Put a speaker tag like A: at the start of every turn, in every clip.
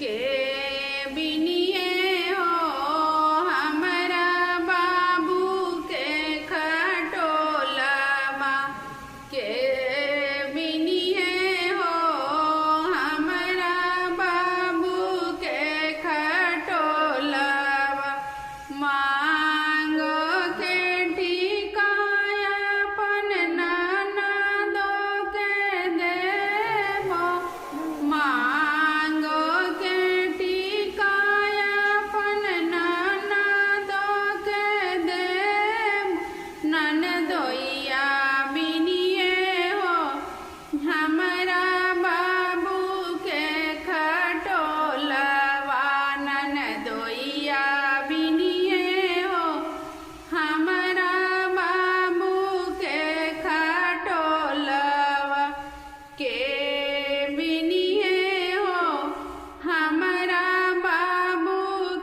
A: के बिनिए हो हमरा बाबू के खटोलवा के बिनिए हो हमरा बाबू के खटोलवा मांगो के ठिकाया अपन ननदो के देबो मांगो के ठिकाया अपन ननदो के देबो ननदोइया बिनिए हो हमरा बाबू के खटोलवा ननदोइया बिनिए हो हमरा बाबू के खटोलवा के बिनिए हो हमरा बाबू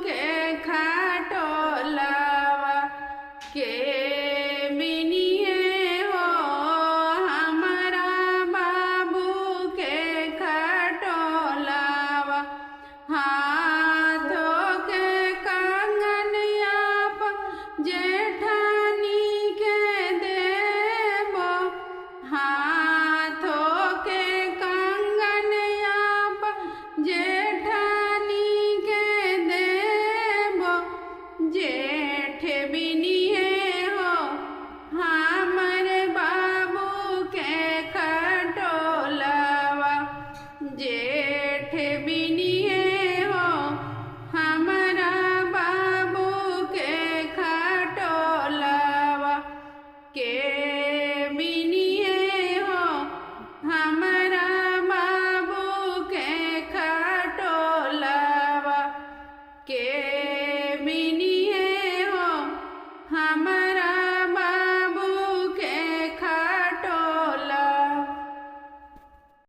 A: के खटोलवा के बिनिए हो हमरा बाबू के खटोलवा हाथों के कंगनिया जेठानी के देबो हाथों के कंगनिया जेठानी के देबो जेठ बिनिए हो हमरे बाबू के खटोलवा जेठ